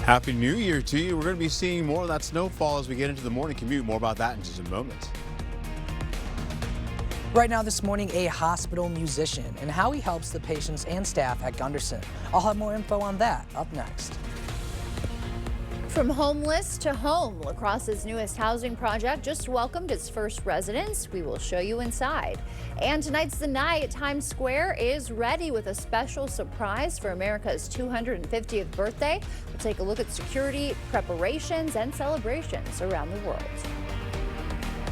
Happy New Year to you. We're going to be seeing more of that snowfall as we get into the morning commute. More about that in just a moment. Right now this morning, a hospital musician and how he helps the patients and staff at Gunderson. I'll have more info on that up next. From homeless to home, La Crosse's newest housing project just welcomed its first residents. We will show you inside. And tonight's the night. Times Square is ready with a special surprise for America's 250th birthday. We'll take a look at security, preparations, and celebrations around the world.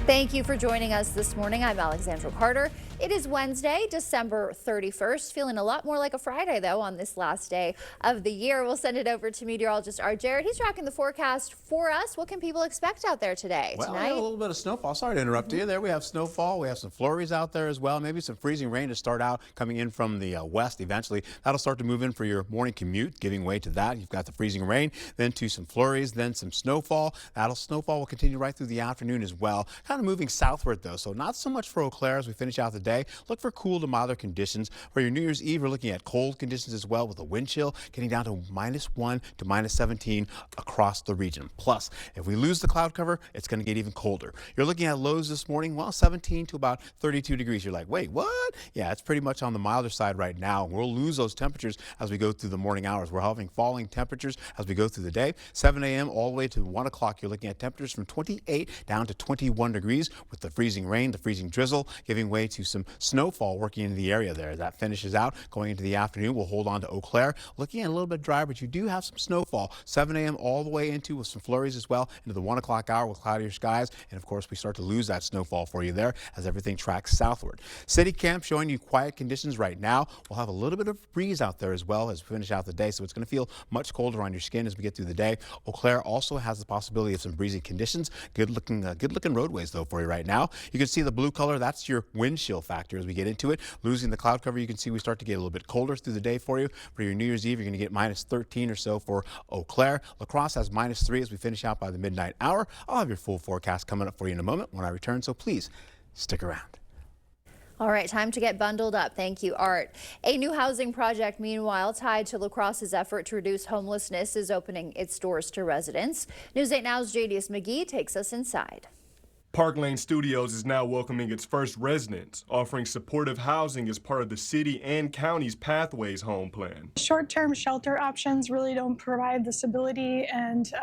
Thank you for joining us this morning. I'm Alexandra Carter. It is Wednesday, December 31st. Feeling a lot more like a Friday, though, on this last day of the year. We'll send it over to meteorologist Art Jarrett. He's tracking the forecast for us. What can people expect out there today? Well, a little bit of snowfall. Sorry to interrupt you. There we have snowfall. We have some flurries out there as well. Maybe some freezing rain to start out coming in from the west eventually. That'll start to move in for your morning commute, giving way to that. You've got the freezing rain, then to some flurries, then some snowfall. Snowfall will continue right through the afternoon as well. Kind of moving southward, though, so not so much for Eau Claire as we finish out the day. Look for cool to milder conditions. For your New Year's Eve, we're looking at cold conditions as well, with a wind chill getting down to -1 to -17 across the region. Plus, if we lose the cloud cover, it's going to get even colder. You're looking at lows this morning, well, 17 to about 32 degrees. You're like, wait, what? Yeah, it's pretty much on the milder side right now. We'll lose those temperatures as we go through the morning hours. We're having falling temperatures as we go through the day. 7 a.m. all the way to 1 o'clock, you're looking at temperatures from 28 down to 21 degrees, with the freezing rain, the freezing drizzle, giving way to some snowfall working into the area there. That finishes out going into the afternoon. We'll hold on to Eau Claire. Looking at a little bit dry, but you do have some snowfall. 7 a.m. all the way into with some flurries as well into the 1 o'clock hour with cloudier skies. And of course, we start to lose that snowfall for you there as everything tracks southward. City Camp showing you quiet conditions right now. We'll have a little bit of breeze out there as well as we finish out the day. So it's going to feel much colder on your skin as we get through the day. Eau Claire also has the possibility of some breezy conditions. Good looking roadways though for you right now. You can see the blue color. That's your wind chill factor as we get into it. Losing the cloud cover, you can see we start to get a little bit colder through the day for you. For your New Year's Eve, you're going to get -13 or so for Eau Claire. La Crosse has -3 as we finish out by the midnight hour. I'll have your full forecast coming up for you in a moment when I return, so please stick around. All right, time to get bundled up. Thank you, Art. A new housing project, meanwhile, tied to La Crosse's effort to reduce homelessness, is opening its doors to residents. News 8 Now's Jadius McGee takes us inside. Park Lane Studios is now welcoming its first residents, offering supportive housing as part of the city and county's Pathways home plan. Short-term shelter options really don't provide the stability and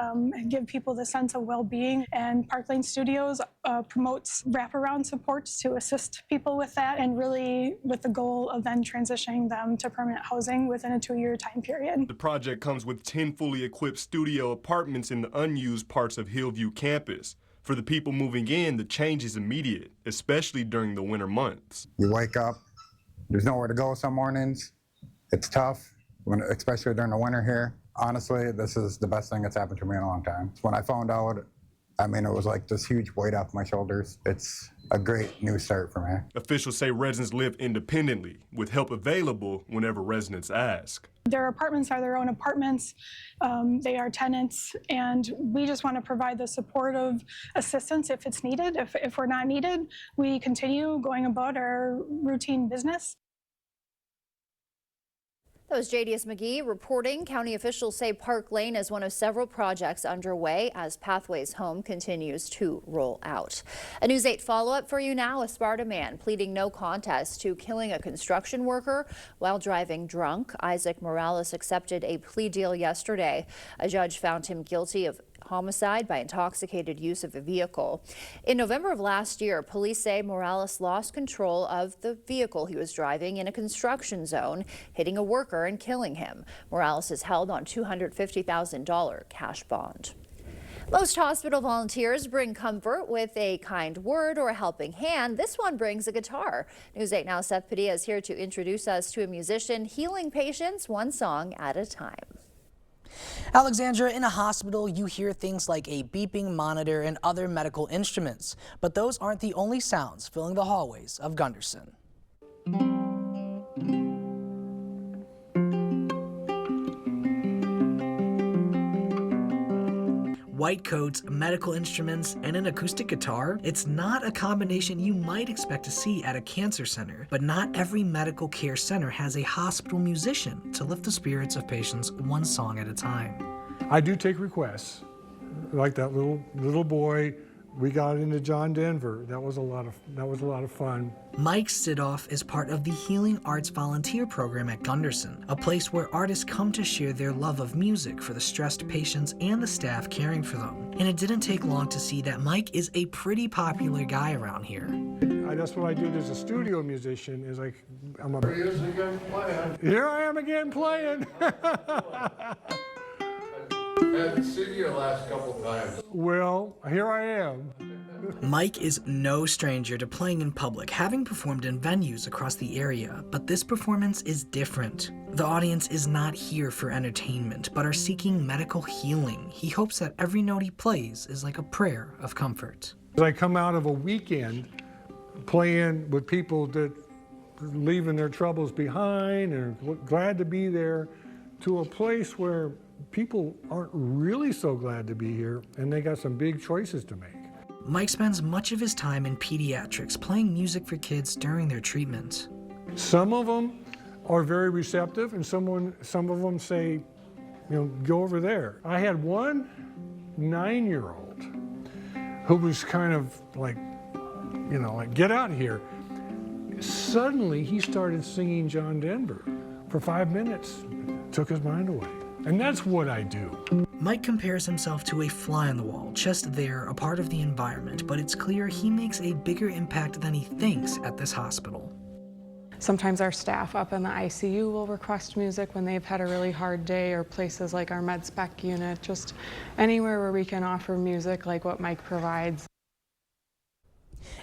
give people the sense of well-being. And Park Lane Studios promotes wraparound supports to assist people with that, and really with the goal of then transitioning them to permanent housing within a 2-year time period. The project comes with 10 fully equipped studio apartments in the unused parts of Hillview campus. For the people moving in, the change is immediate, especially during the winter months. You wake up, there's nowhere to go some mornings. It's tough, especially during the winter here. Honestly, this is the best thing that's happened to me in a long time. When I found out, I mean, it was like this huge weight off my shoulders. It's a great new start for me. Officials say residents live independently, with help available whenever residents ask. Their apartments are their own apartments. They are tenants, and we just want to provide the supportive assistance if it's needed. If we're not needed, we continue going about our routine business. That was Jadius McGee reporting. County officials say Park Lane is one of several projects underway as Pathways Home continues to roll out. A News 8 follow-up for you now. A Sparta man pleading no contest to killing a construction worker while driving drunk. Isaac Morales accepted a plea deal yesterday. A judge found him guilty of homicide by intoxicated use of a vehicle. In November of last year, police say Morales lost control of the vehicle he was driving in a construction zone, hitting a worker and killing him. Morales is held on $250,000 cash bond. Most hospital volunteers bring comfort with a kind word or a helping hand. This one brings a guitar. News 8 Now Seth Padilla is here to introduce us to a musician healing patients one song at a time. Alexandra, in a hospital, you hear things like a beeping monitor and other medical instruments, but those aren't the only sounds filling the hallways of Gunderson. White coats, medical instruments, and an acoustic guitar, it's not a combination you might expect to see at a cancer center. But not every medical care center has a hospital musician to lift the spirits of patients one song at a time. I do take requests, like that little boy. We got into John Denver. That was a lot of fun. Mike Sidoff is part of the Healing Arts Volunteer Program at Gunderson, a place where artists come to share their love of music for the stressed patients and the staff caring for them. And it didn't take long to see that Mike is a pretty popular guy around here. That's what I did as a studio musician. Is like Here I am again playing. Haven't seen you last couple times. Well, here I am. Mike is no stranger to playing in public, having performed in venues across the area, but this performance is different. The audience is not here for entertainment, but are seeking medical healing. He hopes that every note he plays is like a prayer of comfort. As I come out of a weekend playing with people that are leaving their troubles behind and glad to be there, to a place where people aren't really so glad to be here, and they got some big choices to make. Mike spends much of his time in pediatrics playing music for kids during their treatment. Some of them are very receptive, and some of them say, go over there. I had one 9-year-old who was kind of like, get out of here. Suddenly, he started singing John Denver for 5 minutes. Took his mind away. And that's what I do. Mike compares himself to a fly on the wall, just there, a part of the environment, but it's clear he makes a bigger impact than he thinks at this hospital. Sometimes our staff up in the ICU will request music when they've had a really hard day, or places like our med spec unit, just anywhere where we can offer music like what Mike provides.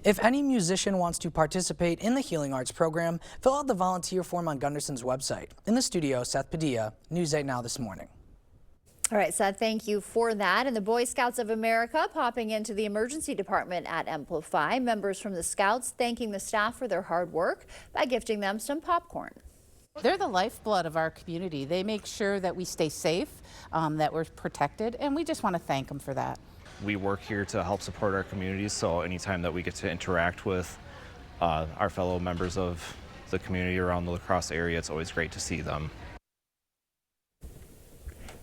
If any musician wants to participate in the Healing Arts program, fill out the volunteer form on Gunderson's website. In the studio, Seth Padilla, News 8 Now this morning. All right, Seth, thank you for that. And the Boy Scouts of America popping into the emergency department at Amplify. Members from the Scouts thanking the staff for their hard work by gifting them some popcorn. They're the lifeblood of our community. They make sure that we stay safe, that we're protected, and we just want to thank them for that. We work here to help support our communities, so anytime that we get to interact with our fellow members of the community around the La Crosse area, it's always great to see them.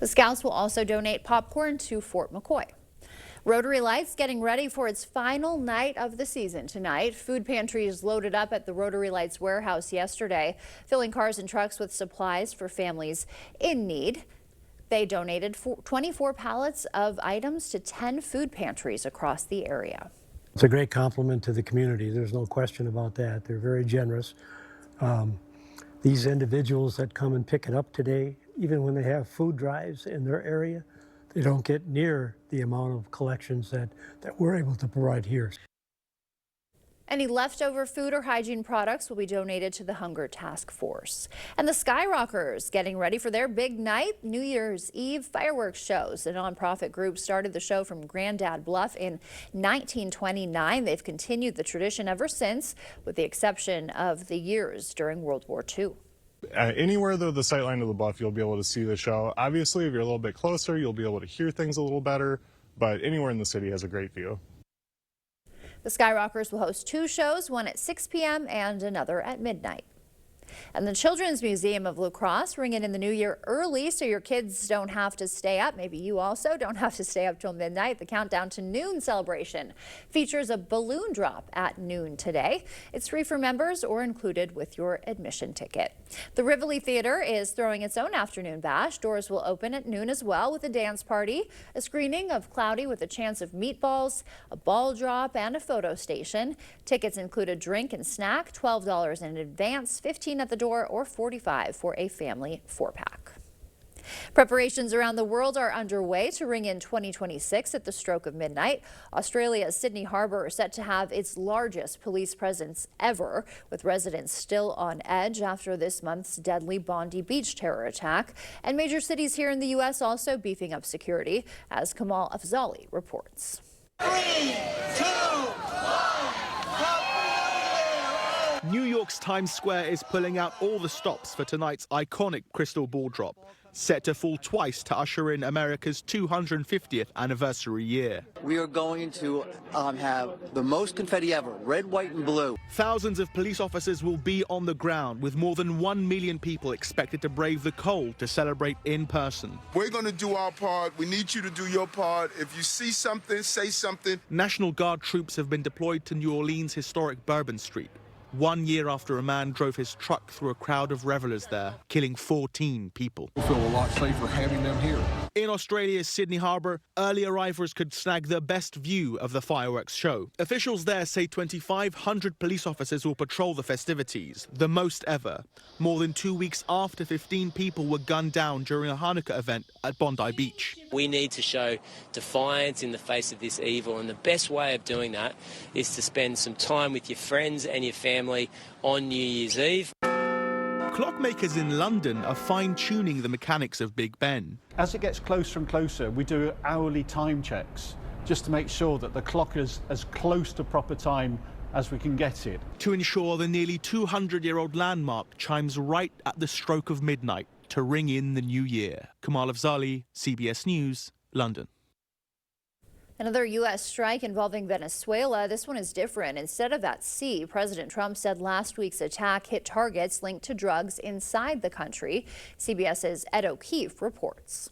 The Scouts will also donate popcorn to Fort McCoy. Rotary Lights getting ready for its final night of the season tonight. Food pantries loaded up at the Rotary Lights warehouse yesterday, filling cars and trucks with supplies for families in need. They donated 24 pallets of items to 10 food pantries across the area. It's a great compliment to the community. There's no question about that. They're very generous. These individuals that come and pick it up today, even when they have food drives in their area, they don't get near the amount of collections that we're able to provide here. Any leftover food or hygiene products will be donated to the Hunger Task Force. And the Skyrockers getting ready for their big night, New Year's Eve fireworks shows. The nonprofit group started the show from Grandad Bluff in 1929. They've continued the tradition ever since, with the exception of the years during World War II. Anywhere though the sightline of the bluff, you'll be able to see the show. Obviously, if you're a little bit closer, you'll be able to hear things a little better, but anywhere in the city has a great view. The Skyrockers will host 2 shows, one at 6 p.m. and another at midnight. And the Children's Museum of La Crosse ringing in the new year early so your kids don't have to stay up. Maybe you also don't have to stay up till midnight. The Countdown to Noon celebration features a balloon drop at noon today. It's free for members or included with your admission ticket. The Rivoli Theater is throwing its own afternoon bash. Doors will open at noon as well with a dance party, a screening of Cloudy with a Chance of Meatballs, a ball drop, and a photo station. Tickets include a drink and snack, $12 in advance, $15 at the door, or $45 for a family 4-pack. Preparations around the world are underway to ring in 2026 at the stroke of midnight. Australia's Sydney Harbour is set to have its largest police presence ever, with residents still on edge after this month's deadly Bondi Beach terror attack. And major cities here in the U.S. also beefing up security, as Kamal Afzali reports. 3, 2, 1. New York's Times Square is pulling out all the stops for tonight's iconic crystal ball drop. set to fall twice to usher in America's 250th anniversary year. We are going to have the most confetti ever, red, white, and blue. Thousands of police officers will be on the ground, with more than 1 million people expected to brave the cold to celebrate in person. We're going to do our part. We need you to do your part. If you see something, say something. National Guard troops have been deployed to New Orleans' historic Bourbon Street, 1 year after a man drove his truck through a crowd of revelers there, killing 14 people. We feel a lot safer having them here. In Australia's Sydney Harbour, early arrivals could snag the best view of the fireworks show. Officials there say 2,500 police officers will patrol the festivities, the most ever, more than 2 weeks after 15 people were gunned down during a Hanukkah event at Bondi Beach. We need to show defiance in the face of this evil, and the best way of doing that is to spend some time with your friends and your family on New Year's Eve. Clockmakers in London are fine-tuning the mechanics of Big Ben. As it gets closer and closer, we do hourly time checks just to make sure that the clock is as close to proper time as we can get it. To ensure the nearly 200-year-old landmark chimes right at the stroke of midnight to ring in the new year. Kamal Afzali, CBS News, London. Another U.S. strike involving Venezuela. This one is different. Instead of at sea, President Trump said last week's attack hit targets linked to drugs inside the country. CBS's Ed O'Keefe reports.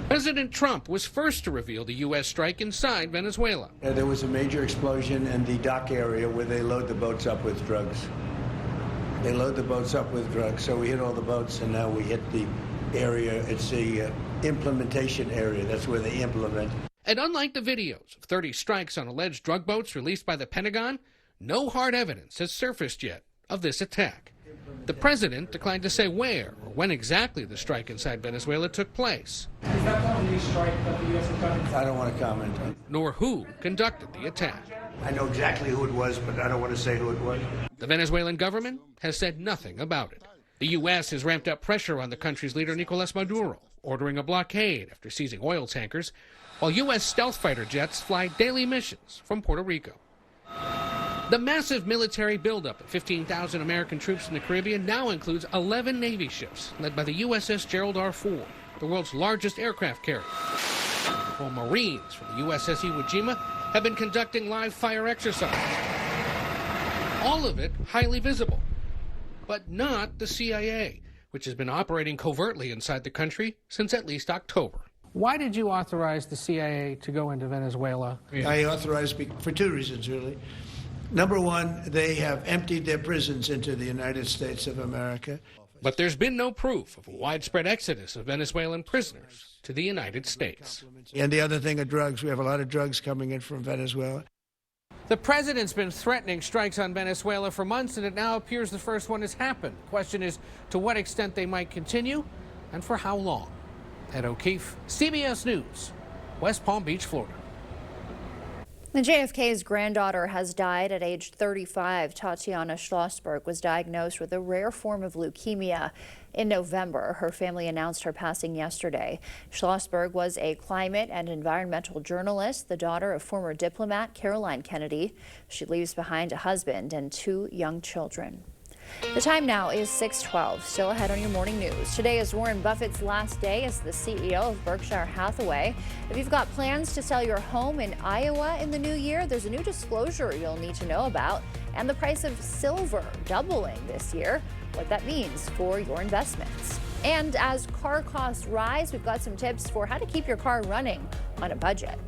President Trump was first to reveal the U.S. strike inside Venezuela. There was a major explosion in the dock area where they load the boats up with drugs. They load the boats up with drugs. So we hit all the boats, and now we hit the area. It's the implementation area. That's where they implement. And unlike the videos of 30 strikes on alleged drug boats released by the Pentagon, no hard evidence has surfaced yet of this attack. The president declined to say where or when exactly the strike inside Venezuela took place. Is that the only strike that the U.S. conducted? I don't want to comment on it. Nor who conducted the attack. I know exactly who it was, but I don't want to say who it was. The Venezuelan government has said nothing about it. The U.S. has ramped up pressure on the country's leader, Nicolas Maduro, ordering a blockade after seizing oil tankers, while U.S. stealth fighter jets fly daily missions from Puerto Rico. The massive military buildup of 15,000 American troops in the Caribbean now includes 11 Navy ships, led by the USS Gerald R. Ford, the world's largest aircraft carrier. While Marines from the USS Iwo Jima have been conducting live fire exercises. All of it highly visible, but not the CIA, which has been operating covertly inside the country since at least October. Why did you authorize the CIA to go into Venezuela? I authorized for two reasons, really. Number one, they have emptied their prisons into the United States of America. But there's been no proof of a widespread exodus of Venezuelan prisoners to the United States. And the other thing are drugs. We have a lot of drugs coming in from Venezuela. The president's been threatening strikes on Venezuela for months, and it now appears the first one has happened. The question is to what extent they might continue and for how long. Ed O'Keefe, CBS News, West Palm Beach, Florida. The JFK's granddaughter has died at age 35. Tatiana Schlossberg was diagnosed with a rare form of leukemia in November. Her family announced her passing yesterday. Schlossberg was a climate and environmental journalist, the daughter of former diplomat Caroline Kennedy. She leaves behind a husband and 2 young children. The time now is 6:12. Still ahead on your morning news. Today is Warren Buffett's last day as the CEO of Berkshire Hathaway. If you've got plans to sell your home in Iowa in the new year, there's a new disclosure you'll need to know about, and the price of silver doubling this year, what that means for your investments. And as car costs rise, we've got some tips for how to keep your car running on a budget.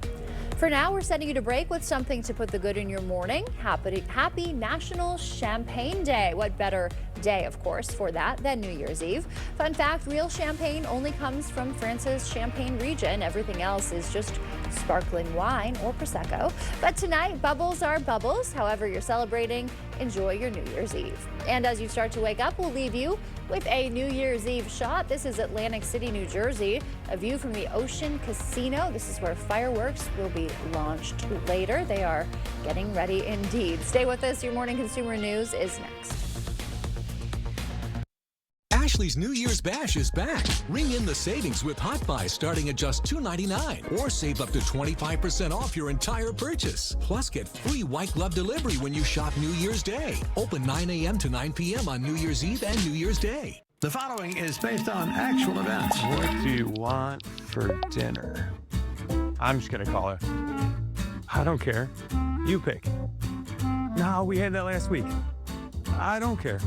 For now, we're sending you to break with something to put the good in your morning. Happy National Champagne Day. What better day, of course, for that than New Year's Eve? Fun fact, real champagne only comes from France's Champagne region. Everything else is just sparkling wine or Prosecco. But tonight, bubbles are bubbles. However you're celebrating, enjoy your New Year's Eve. And as you start to wake up, we'll leave you with a New Year's Eve shot. This is Atlantic City, New Jersey. A view from the Ocean Casino. This is where fireworks will be launched later. They are getting ready indeed. Stay with us. Your morning consumer news is next. Ashley's New Year's Bash is back. Ring in the savings with Hot Buy starting at just $2.99 or save up to 25% off your entire purchase. Plus get free white glove delivery when you shop New Year's Day. Open 9 a.m. to 9 p.m. on New Year's Eve and New Year's Day. The following is based on actual events. What do you want for dinner? I'm just gonna call her. I don't care. You pick. No, we had that last week. I don't care.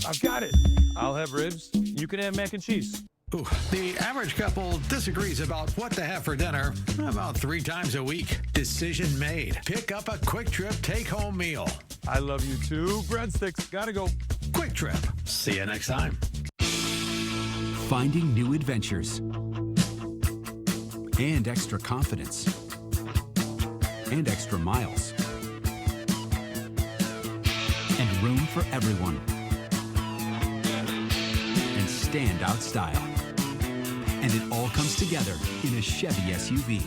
I've got it. I'll have ribs. You can have mac and cheese. Ooh, the average couple disagrees about what to have for dinner about 3 times a week. Decision made. Pick up a Quick Trip take-home meal. I love you too. Breadsticks. Gotta go. Quick Trip. See you next time. Finding new adventures and extra confidence and extra miles and room for everyone and standout style. And it all comes together in a Chevy SUV.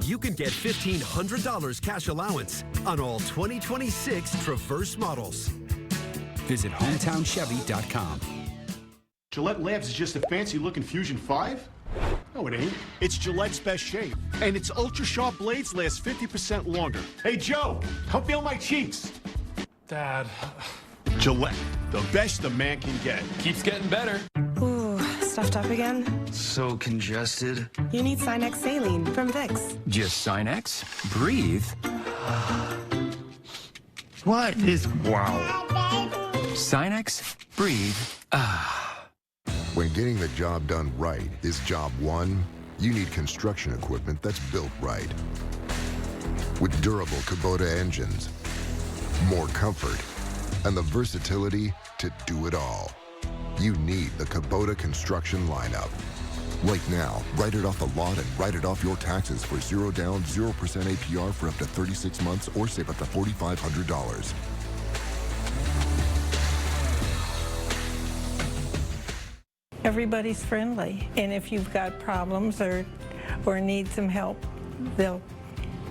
You can get $1,500 cash allowance on all 2026 Traverse models. Visit HometownChevy.com. Gillette Labs is just a fancy-looking Fusion 5? No, it ain't. It's Gillette's best shave. And its ultra-sharp blades last 50% longer. Hey, Joe, come feel my cheeks. Dad. Gillette, the best a man can get. Keeps getting better. Ooh, stuffed up again? So congested. You need Sinex Saline from Vicks. Just Sinex? Breathe. What is... Wow. Sinex? Breathe. When getting the job done right is job one, you need construction equipment that's built right. With durable Kubota engines, more comfort, and the versatility to do it all. You need the Kubota construction lineup. Right now, write it off the lot and write it off your taxes for 0 down, 0% APR for up to 36 months or save up to $4,500. Everybody's friendly, and if you've got problems or need some help, they'll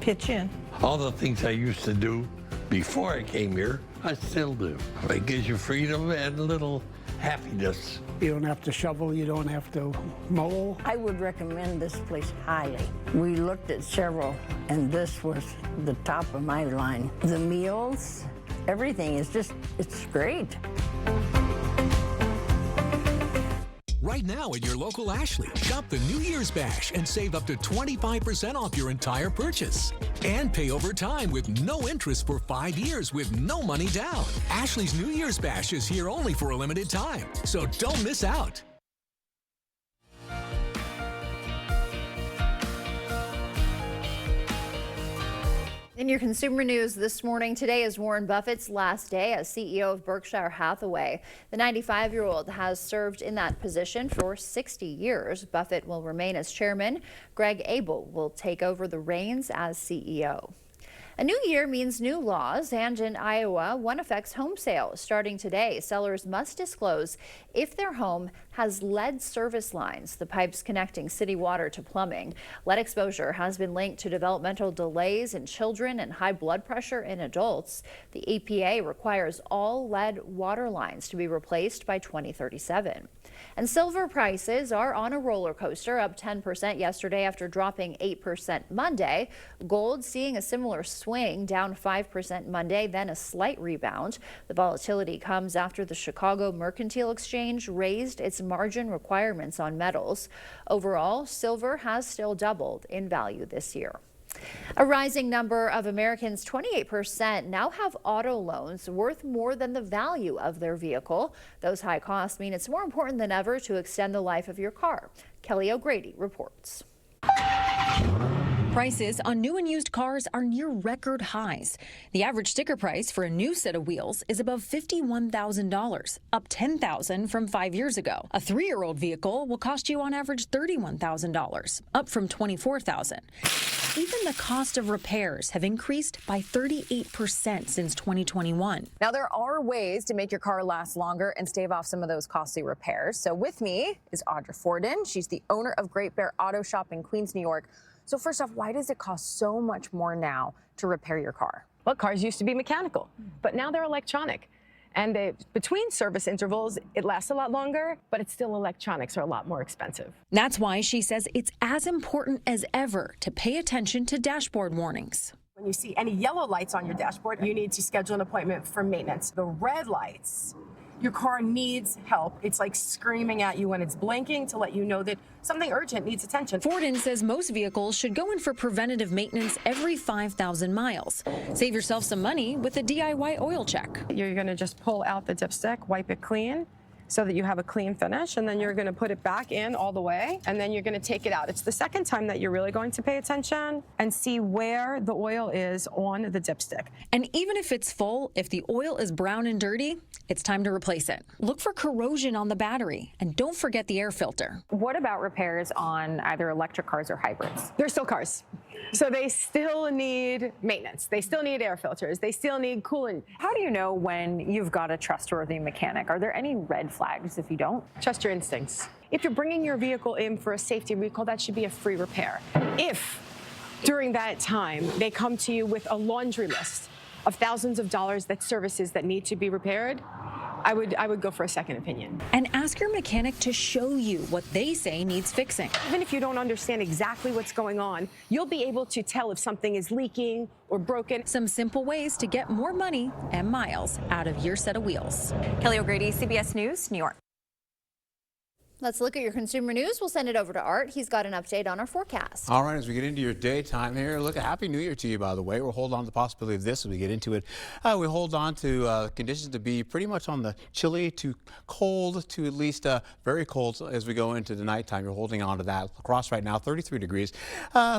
pitch in. All the things I used to do before I came here, I still do. It gives you freedom and a little happiness. You don't have to shovel, you don't have to mow. I would recommend this place highly. We looked at several, and this was the top of my line. The meals, everything is just, it's great. Right now at your local Ashley, shop the New Year's Bash and save up to 25% off your entire purchase. And pay over time with no interest for 5 years with no money down. Ashley's New Year's Bash is here only for a limited time, so don't miss out. In your consumer news this morning, today is Warren Buffett's last day as CEO of Berkshire Hathaway. The 95-year-old has served in that position for 60 years. Buffett will remain as chairman. Greg Abel will take over the reins as CEO. A new year means new laws, and in Iowa, one affects home sales. Starting today, sellers must disclose if their home has lead service lines, the pipes connecting city water to plumbing. Lead exposure has been linked to developmental delays in children and high blood pressure in adults. The EPA requires all lead water lines to be replaced by 2037. And silver prices are on a roller coaster, up 10% yesterday after dropping 8% Monday. Gold seeing a similar swing, down 5% Monday, then a slight rebound. The volatility comes after the Chicago Mercantile Exchange raised its margin requirements on metals. Overall, silver has still doubled in value this year. A rising number of Americans, 28%, now have auto loans worth more than the value of their vehicle. Those high costs mean it's more important than ever to extend the life of your car. Kelly O'Grady reports. Prices on new and used cars are near record highs. The average sticker price for a new set of wheels is above $51,000, up $10,000 from 5 years ago. A 3-year-old vehicle will cost you on average $31,000, up from $24,000. Even the cost of repairs have increased by 38% since 2021. Now, there are ways to make your car last longer and stave off some of those costly repairs. So with me is Audra Forden. She's the owner of Great Bear Auto Shop in Queens, New York. So first off, why does it cost so much more now to repair your car? Well, cars used to be mechanical, but now they're electronic. And between service intervals, it lasts a lot longer, but it's still electronics are a lot more expensive. That's why she says it's as important as ever to pay attention to dashboard warnings. When you see any yellow lights on your dashboard, you need to schedule an appointment for maintenance. The red lights, your car needs help. It's like screaming at you when it's blinking to let you know that something urgent needs attention. Fordin says most vehicles should go in for preventative maintenance every 5,000 miles. Save yourself some money with a DIY oil check. You're going to just pull out the dipstick, wipe it clean, so that you have a clean finish, and then you're going to put it back in all the way, and then you're going to take it out. It's the second time that you're really going to pay attention and see where the oil is on the dipstick. And even if it's full, if the oil is brown and dirty, it's time to replace it. Look for corrosion on the battery, and don't forget the air filter. What about repairs on either electric cars or hybrids? They're still cars. So they still need maintenance. They still need air filters. They still need coolant. How do you know when you've got a trustworthy mechanic? Are there any red flags if you don't? Trust your instincts. If you're bringing your vehicle in for a safety recall, that should be a free repair. If during that time they come to you with a laundry list of thousands of dollars that services that need to be repaired, I would go for a second opinion. And ask your mechanic to show you what they say needs fixing. Even if you don't understand exactly what's going on, you'll be able to tell if something is leaking or broken. Some simple ways to get more money and miles out of your set of wheels. Kelly O'Grady, CBS News, New York. Let's look at your consumer news. We'll send it over to Art. He's got an update on our forecast. All right, as we get into your daytime here, look, a Happy New Year to you, by the way. We'll hold on to the possibility of this as we get into it. We hold on to conditions to be pretty much on the chilly to cold to at least very cold as we go into the nighttime. You're holding on to that. Across right now, 33 degrees.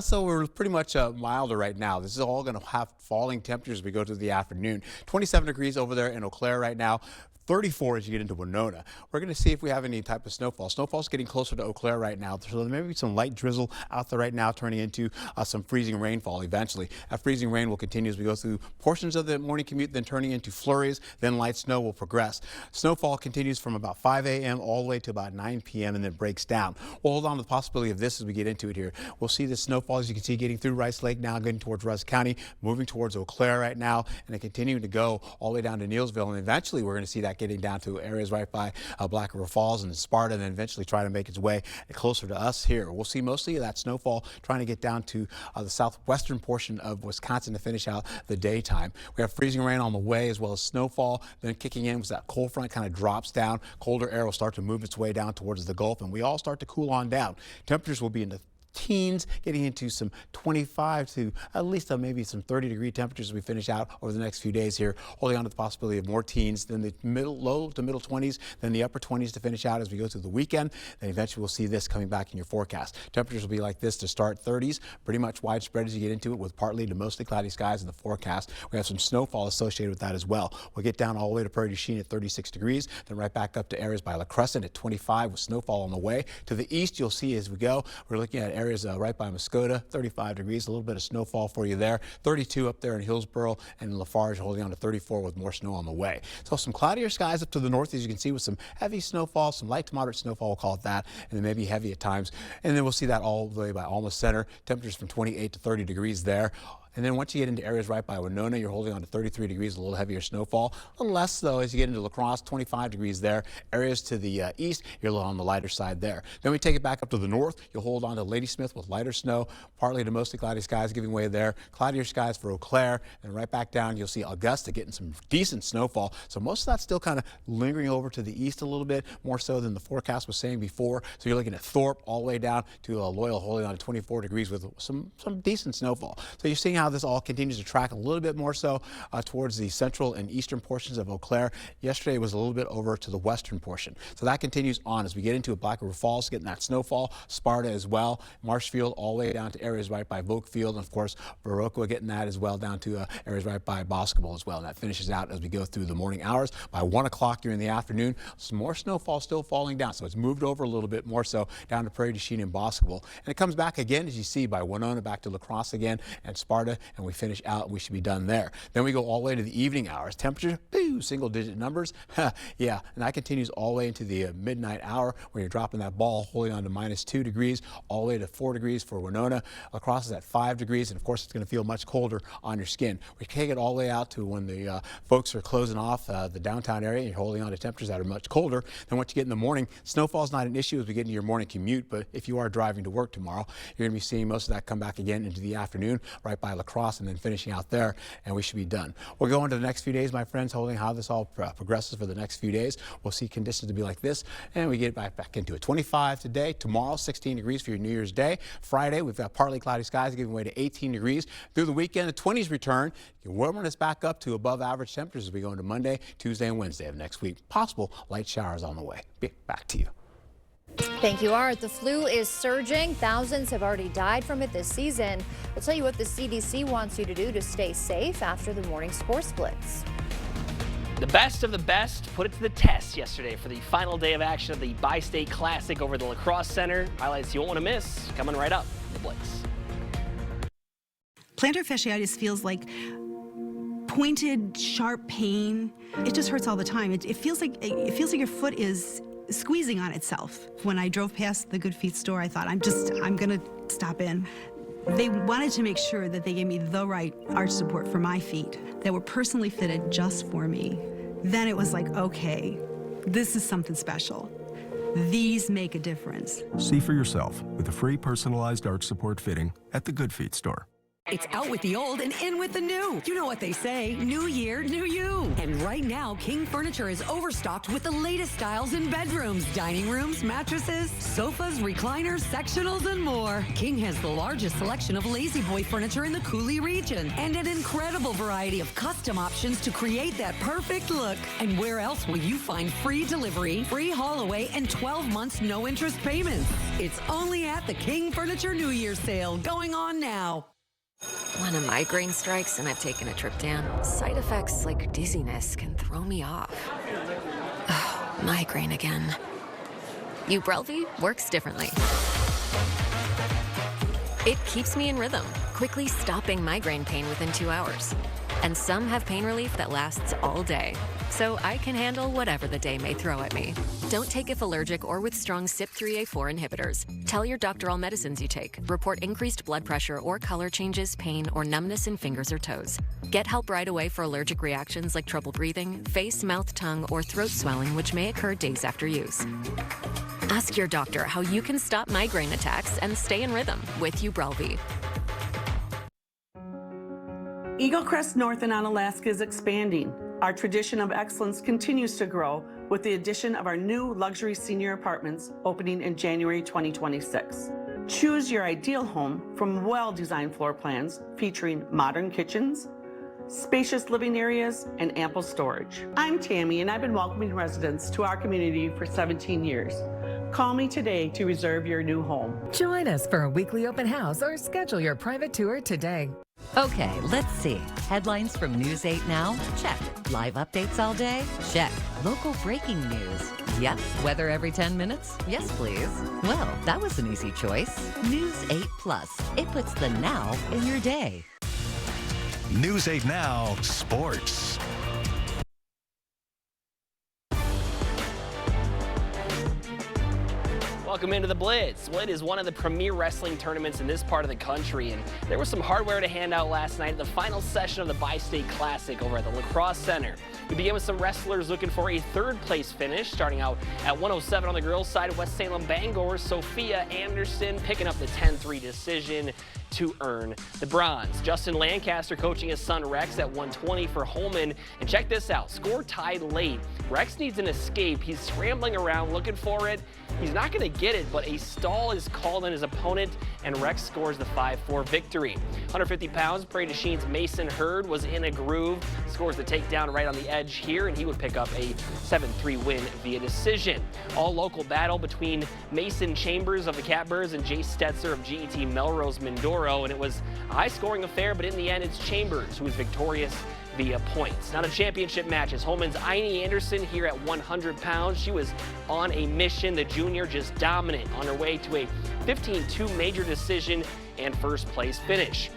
So we're pretty much milder right now. This is all going to have falling temperatures as we go to the afternoon. 27 degrees over there in Eau Claire right now. 34 as you get into Winona. We're going to see if we have any type of snowfall. Snowfall's getting closer to Eau Claire right now, so there may be some light drizzle out there right now, turning into some freezing rainfall eventually. That freezing rain will continue as we go through portions of the morning commute, then turning into flurries, then light snow will progress. Snowfall continues from about 5 a.m. all the way to about 9 p.m. and then breaks down. We'll hold on to the possibility of this as we get into it here. We'll see the snowfall, as you can see, getting through Rice Lake now, getting towards Rusk County, moving towards Eau Claire right now, and then continuing to go all the way down to Neillsville, and eventually we're going to see that getting down to areas right by Black River Falls and Sparta, and then eventually try to make its way closer to us here. We'll see mostly of that snowfall trying to get down to the southwestern portion of Wisconsin to finish out the daytime. We have freezing rain on the way as well as snowfall. Then kicking in was that cold front kind of drops down. Colder air will start to move its way down towards the Gulf, and we all start to cool on down. Temperatures will be in the teens, getting into some 25 to at least maybe some 30-degree temperatures as we finish out over the next few days here, holding on to the possibility of more teens, then the low to middle 20s, then the upper 20s to finish out as we go through the weekend. Then eventually we'll see this coming back in your forecast. Temperatures will be like this to start, 30s, pretty much widespread as you get into it, with partly to mostly cloudy skies in the forecast. We have some snowfall associated with that as well. We'll get down all the way to Prairie du Chien at 36 degrees, then right back up to areas by La Crescent at 25 with snowfall on the way. To the east, you'll see as we go, we're looking at areas right by Muskota, 35 degrees, a little bit of snowfall for you there. 32 up there in Hillsboro and Lafarge, holding on to 34 with more snow on the way. So some cloudier skies up to the north, as you can see, with some heavy snowfall, some light to moderate snowfall, we'll call it that, and then maybe heavy at times. And then we'll see that all the way by Alma Center. Temperatures from 28 to 30 degrees there. And then once you get into areas right by Winona, you're holding on to 33 degrees, a little heavier snowfall. A little less, though, as you get into La Crosse, 25 degrees there. Areas to the east, you're a little on the lighter side there. Then we take it back up to the north. You'll hold on to Ladysmith with lighter snow, partly to mostly cloudy skies giving way there. Cloudier skies for Eau Claire. And right back down, you'll see Augusta getting some decent snowfall. So most of that's still kind of lingering over to the east a little bit, more so than the forecast was saying before. So you're looking at Thorpe all the way down to Loyal, holding on to 24 degrees with some decent snowfall. So you're seeing how this all continues to track a little bit more so towards the central and eastern portions of Eau Claire. Yesterday was a little bit over to the western portion. So that continues on as we get into Black River Falls, getting that snowfall. Sparta as well. Marshfield all the way down to areas right by Volkfield. And of course, Viroqua getting that as well down to areas right by Boscobel as well. And that finishes out as we go through the morning hours. By 1 o'clock here in the afternoon, some more snowfall still falling down. So it's moved over a little bit more so down to Prairie du Chien and Boscobel. And it comes back again, as you see, by Winona back to La Crosse again and Sparta. And we finish out, we should be done there. Then we go all the way to the evening hours. Temperature, single digit numbers. Yeah, and that continues all the way into the midnight hour where you're dropping that ball, holding on to -2 degrees, all the way to 4 degrees for Winona. La Crosse is at 5 degrees, and of course it's going to feel much colder on your skin. We take it all the way out to when the folks are closing off the downtown area and you're holding on to temperatures that are much colder. Then once you get in the morning, snowfall is not an issue as we get into your morning commute, but if you are driving to work tomorrow, you're going to be seeing most of that come back again into the afternoon, right by La lacrosse and then finishing out there, and we should be done. We'll go into the next few days, my friends, holding how this all progresses for the next few days. We'll see conditions to be like this, and we get back into it. 25 today, tomorrow 16 degrees for your New Year's Day. Friday, we've got partly cloudy skies giving way to 18 degrees. Through the weekend, the 20s return. Warming us back up to above average temperatures as we go into Monday, Tuesday, and Wednesday of next week. Possible light showers on the way. Back to you. Thank you, Art. The flu is surging. Thousands have already died from it this season. We'll tell you what the CDC wants you to do to stay safe after the morning sports blitz. The best of the best put it to the test yesterday for the final day of action of the Bi-State Classic over at the Lacrosse Center. Highlights you won't want to miss coming right up. The Blitz. Plantar fasciitis feels like pointed, sharp pain. It just hurts all the time. It feels like your foot is squeezing on itself. When I drove past the Good Feet store, I thought, I'm gonna stop in. They wanted to make sure that they gave me the right arch support for my feet that were personally fitted just for me. Then it was like, okay, this is something special. These make a difference. See for yourself with a free personalized arch support fitting at the Good Feet store. It's out with the old and in with the new. You know what they say, new year, new you. And right now, King Furniture is overstocked with the latest styles in bedrooms, dining rooms, mattresses, sofas, recliners, sectionals, and more. King has the largest selection of lazy boy furniture in the Coulee region and an incredible variety of custom options to create that perfect look. And where else will you find free delivery, free haul away, and 12 months no interest payments? It's only at the King Furniture New Year sale going on now. When a migraine strikes and I've taken a triptan, side effects like dizziness can throw me off. Oh, migraine again. Ubrelvy works differently. It keeps me in rhythm, quickly stopping migraine pain within 2 hours. And some have pain relief that lasts all day, so I can handle whatever the day may throw at me. Don't take if allergic or with strong CYP3A4 inhibitors. Tell your doctor all medicines you take. Report increased blood pressure or color changes, pain, or numbness in fingers or toes. Get help right away for allergic reactions like trouble breathing, face, mouth, tongue, or throat swelling, which may occur days after use. Ask your doctor how you can stop migraine attacks and stay in rhythm with Ubrelvy. Eagle Crest North in Onalaska is expanding. Our tradition of excellence continues to grow with the addition of our new luxury senior apartments opening in January 2026. Choose your ideal home from well-designed floor plans featuring modern kitchens, spacious living areas, and ample storage. I'm Tammy, and I've been welcoming residents to our community for 17 years. Call me today to reserve your new home. Join us for a weekly open house or schedule your private tour today. Okay, let's see. Headlines from News 8 Now? Check. Live updates all day? Check. Local breaking news? Yep. Weather every 10 minutes? Yes, please. Well, that was an easy choice. News 8 Plus. It puts the now in your day. News 8 Now Sports. Welcome into the Blitz. Well, it is one of the premier wrestling tournaments in this part of the country, and there was some hardware to hand out last night at the final session of the Bi-State Classic over at the Lacrosse Center. We begin with some wrestlers looking for a third-place finish, starting out at 107 on the girls' side of West Salem Bangor. Sophia Anderson picking up the 10-3 decision to earn the bronze. Justin Lancaster coaching his son Rex at 120 for Holman. And check this out, score tied late. Rex needs an escape. He's scrambling around looking for it. He's not going to get it, but a stall is called on his opponent, and Rex scores the 5-4 victory. 150 pounds, Prairie du Chine's Mason Hurd was in a groove, scores the takedown right on the edge here, and he would pick up a 7-3 win via decision. All local battle between Mason Chambers of the Catbirds and Jay Stetzer of GET Melrose Mindoro, and it was a high-scoring affair, but in the end, it's Chambers who was victorious via points. Not a championship match as Holman's Aini Anderson here at 100 pounds. She was on a mission. The junior just dominant on her way to a 15-2 major decision and first place finish.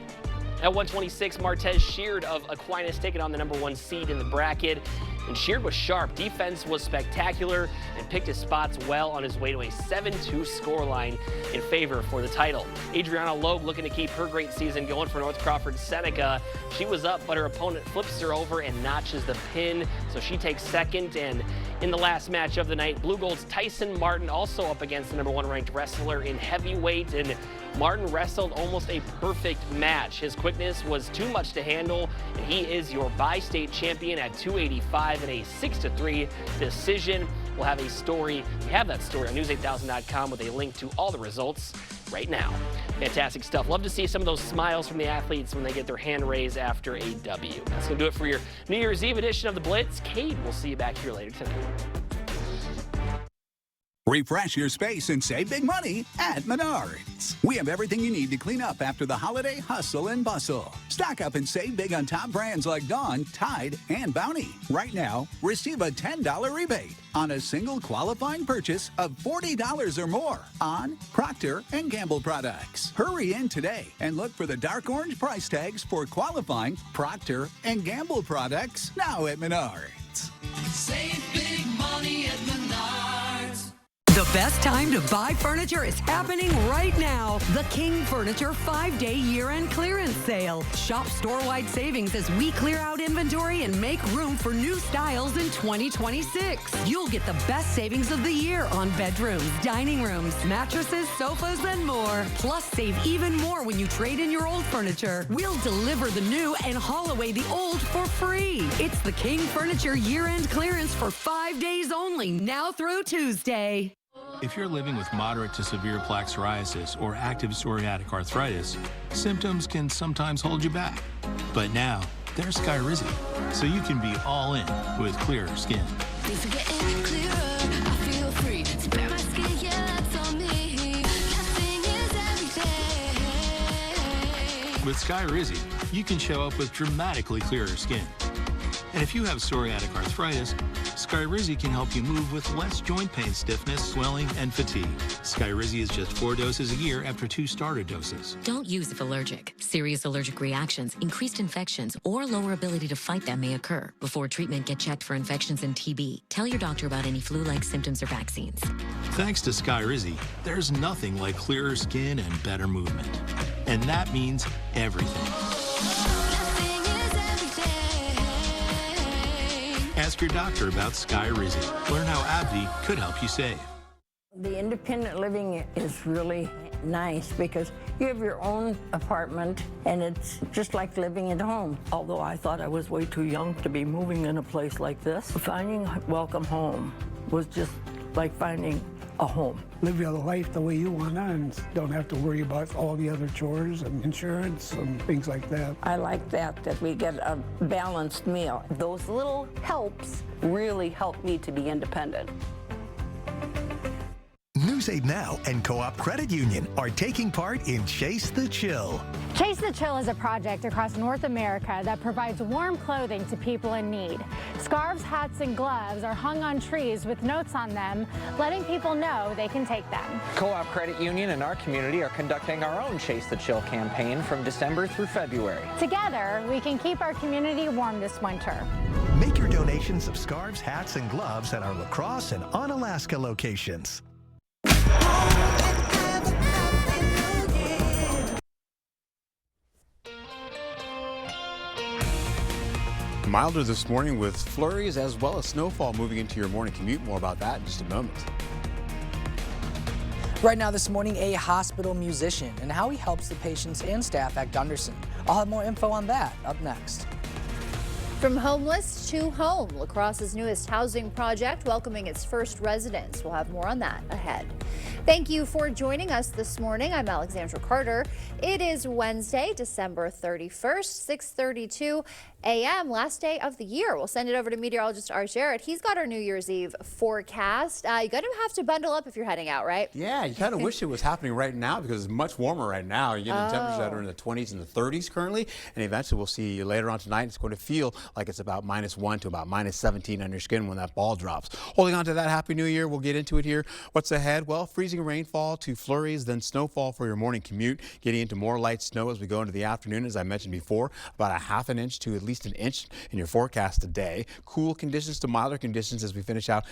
At 126, Martez Sheard of Aquinas taking on the #1 seed in the bracket. and Sheard was sharp. Defense was spectacular and picked his spots well on his way to a 7-2 scoreline in favor for the title. Adriana Loeb looking to keep her great season going for North Crawford Seneca. She was up, but her opponent flips her over and notches the pin, so she takes second. And in the last match of the night, Blue Gold's Tyson Martin also up against the #1 ranked wrestler in heavyweight, and Martin wrestled almost a perfect match. His quickness was too much to handle, and he is your bi-state champion at 285 in a 6-3 decision. We'll have a story. We have that story on news8000.com with a link to all the results right now. Fantastic stuff. Love to see some of those smiles from the athletes when they get their hand raised after a W. That's going to do it for your New Year's Eve edition of The Blitz. Cade, we'll see you back here later tonight. Refresh your space and save big money at Menards. We have everything you need to clean up after the holiday hustle and bustle. Stock up and save big on top brands like Dawn, Tide, and Bounty. Right now, receive a $10 rebate on a single qualifying purchase of $40 or more on Procter & Gamble products. Hurry in today and look for the dark orange price tags for qualifying Procter & Gamble products now at Menards. Save big money at Menards. The best time to buy furniture is happening right now. The King Furniture 5-day year-end clearance sale. Shop store-wide savings as we clear out inventory and make room for new styles in 2026. You'll get the best savings of the year on bedrooms, dining rooms, mattresses, sofas, and more. Plus, save even more when you trade in your old furniture. We'll deliver the new and haul away the old for free. It's the King Furniture year-end clearance for 5 days only, now through Tuesday. If you're living with moderate to severe plaque psoriasis or active psoriatic arthritis, symptoms can sometimes hold you back. But now, there's Skyrizi, so you can be all in with clearer skin. With Skyrizi, you can show up with dramatically clearer skin. And if you have psoriatic arthritis, Skyrizi can help you move with less joint pain, stiffness, swelling, and fatigue. Skyrizi is just 4 doses a year after 2 starter doses. Don't use if allergic. Serious allergic reactions, increased infections, or lower ability to fight them may occur. Before treatment, get checked for infections and TB. Tell your doctor about any flu-like symptoms or vaccines. Thanks to Skyrizi, there's nothing like clearer skin and better movement. And that means everything. Ask your doctor about Skyrizi. Learn how AbbVie could help you save. The independent living is really nice because you have your own apartment and it's just like living at home. Although I thought I was way too young to be moving in a place like this, finding Welcome Home was just like finding a home. Live your life the way you want to and don't have to worry about all the other chores and insurance and things like that. I like that we get a balanced meal. Those little helps really help me to be independent. News 8 Now and Co-op Credit Union are taking part in Chase the Chill. Chase the Chill is a project across North America that provides warm clothing to people in need. Scarves, hats, and gloves are hung on trees with notes on them, letting people know they can take them. Co-op Credit Union and our community are conducting our own Chase the Chill campaign from December through February. Together, we can keep our community warm this winter. Make your donations of scarves, hats, and gloves at our La Crosse and Onalaska locations. Milder this morning with flurries as well as snowfall moving into your morning commute. More about that in just a moment. Right now this morning, a hospital musician and how he helps the patients and staff at Gunderson. I'll have more info on that up next. From homeless to home, La Crosse's newest housing project welcoming its first residents. We'll have more on that ahead. Thank you for joining us this morning. I'm Alexandra Carter. It is Wednesday, December 31st, 6:32 a.m., last day of the year. We'll send it over to meteorologist Art Jarrett. He's got our New Year's Eve forecast. You're going to have to bundle up if you're heading out, right? Yeah, you kind of wish it was happening right now because it's much warmer right now. You're getting temperatures that are in the 20s and the 30s currently, and eventually we'll see later on tonight. It's going to feel like it's about -1 to about -17 on your skin when that ball drops. Holding on to that Happy New Year, we'll get into it here. What's ahead? Well, freezing freezing rainfall to flurries, then snowfall for your morning commute. Getting into more light snow as we go into the afternoon, as I mentioned before, about a half an inch to at least an inch in your forecast today. Cool conditions to milder conditions as we finish out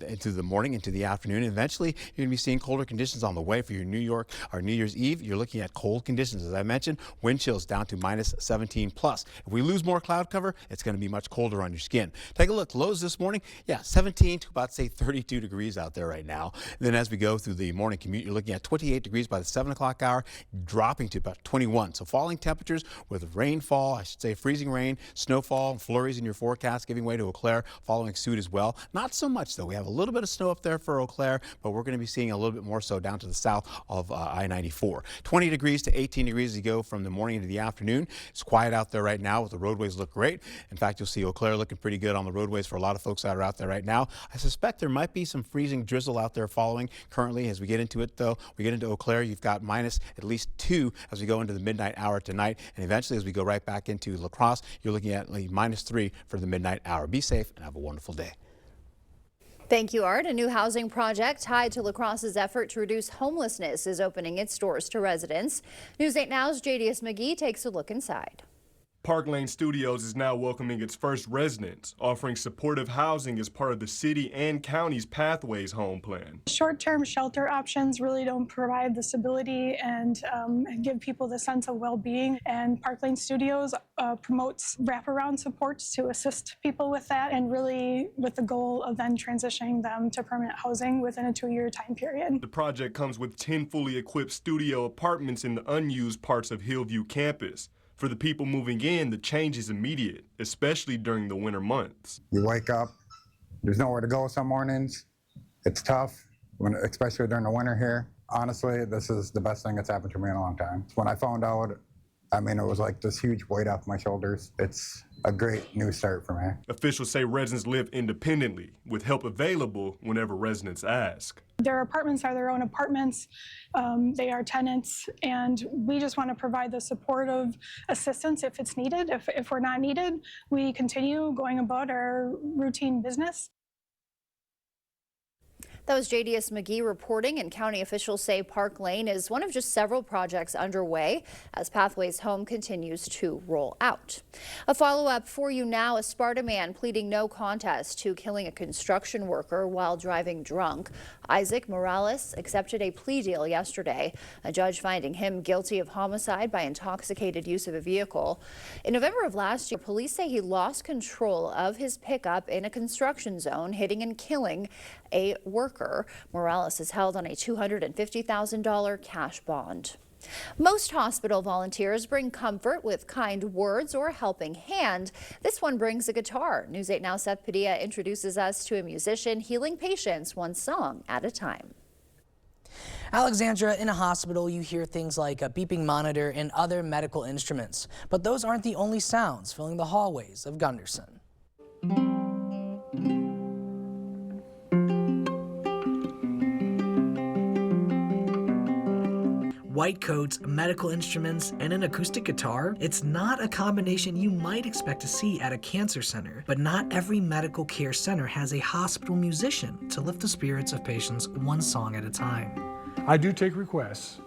into the morning, into the afternoon. And eventually, you're going to be seeing colder conditions on the way for your New Year's Eve. You're looking at cold conditions, as I mentioned, wind chills down to minus 17 plus. If we lose more cloud cover, it's going to be much colder on your skin. Take a look. Lows this morning, 17 to about, say, 32 degrees out there right now. And then as we go through the morning commute, you're looking at 28 degrees by the 7 o'clock hour, dropping to about 21. So falling temperatures with rainfall, I should say freezing rain, snowfall, flurries in your forecast, giving way to Eau Claire, following suit as well. Not so much, though. We have a little bit of snow up there for Eau Claire, but we're going to be seeing a little bit more so down to the south of I-94. 20 degrees to 18 degrees as you go from the morning into the afternoon. It's quiet out there right now. The roadways look great. In fact, you'll see Eau Claire looking pretty good on the roadways for a lot of folks that are out there right now. I suspect there might be some freezing drizzle out there following currently. As we get into it, though, we get into Eau Claire, you've got minus at least 2 as we go into the midnight hour tonight. And eventually, as we go right back into La Crosse, you're looking at minus 3 for the midnight hour. Be safe and have a wonderful day. Thank you, Art. A new housing project tied to La Crosse's effort to reduce homelessness is opening its doors to residents. News 8 Now's JDS McGee takes a look inside. Park Lane Studios is now welcoming its first residents, offering supportive housing as part of the city and county's Pathways home plan. Short-term shelter options really don't provide the stability and give people the sense of well-being. And Park Lane Studios promotes wraparound supports to assist people with that, and really with the goal of then transitioning them to permanent housing within a 2-year time period. The project comes with 10 fully equipped studio apartments in the unused parts of Hillview campus. For the people moving in, the change is immediate, especially during the winter months. You wake up, there's nowhere to go some mornings. It's tough, especially during the winter here. Honestly, this is the best thing that's happened to me in a long time. When I found out, it was like this huge weight off my shoulders. It's a great new start for me. Officials say residents live independently, with help available whenever residents ask. Their apartments are their own apartments. They are tenants, and we just want to provide the supportive assistance if it's needed. If we're not needed, we continue going about our routine business. That was JDS McGee reporting, and county officials say Park Lane is one of just several projects underway as Pathways Home continues to roll out. A follow-up for you now. A Sparta man pleading no contest to killing a construction worker while driving drunk. Isaac Morales accepted a plea deal yesterday, a judge finding him guilty of homicide by intoxicated use of a vehicle. In November of last year, police say he lost control of his pickup in a construction zone, hitting and killing a worker. Morales is held on a $250,000 cash bond. Most hospital volunteers bring comfort with kind words or a helping hand. This one brings a guitar. News 8 Now Seth Padilla introduces us to a musician healing patients one song at a time. Alexandra, in a hospital, you hear things like a beeping monitor and other medical instruments. But those aren't the only sounds filling the hallways of Gunderson. White coats, medical instruments, and an acoustic guitar? It's not a combination you might expect to see at a cancer center, but not every medical care center has a hospital musician to lift the spirits of patients one song at a time. I do take requests,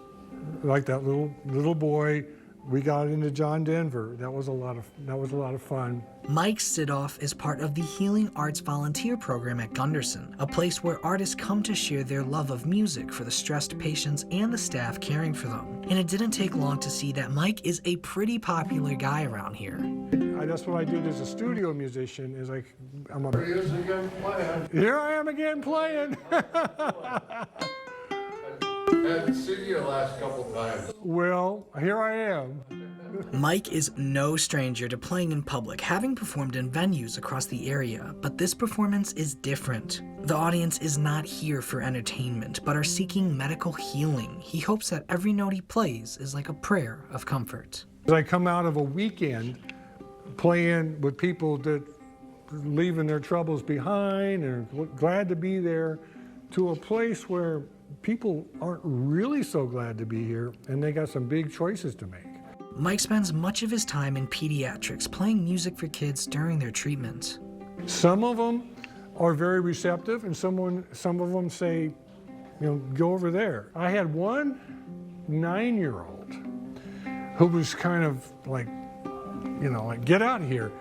like that little boy. We got into John Denver. That was a lot of fun. Mike Sidoff is part of the Healing Arts Volunteer Program at Gunderson, a place where artists come to share their love of music for the stressed patients and the staff caring for them. And it didn't take long to see that Mike is a pretty popular guy around here. That's what I did as a studio musician. Is like Here I am again playing. I haven't seen you the last couple times. Well, here I am. Mike is no stranger to playing in public, having performed in venues across the area, but this performance is different. The audience is not here for entertainment, but are seeking medical healing. He hopes that every note he plays is like a prayer of comfort. As I come out of a weekend playing with people that are leaving their troubles behind and glad to be there, to a place where people aren't really so glad to be here, and they got some big choices to make. Mike spends much of his time in pediatrics playing music for kids during their treatment. Some of them are very receptive, and some of them say, go over there. I had one 9-year-old who was kind of like, get out of here.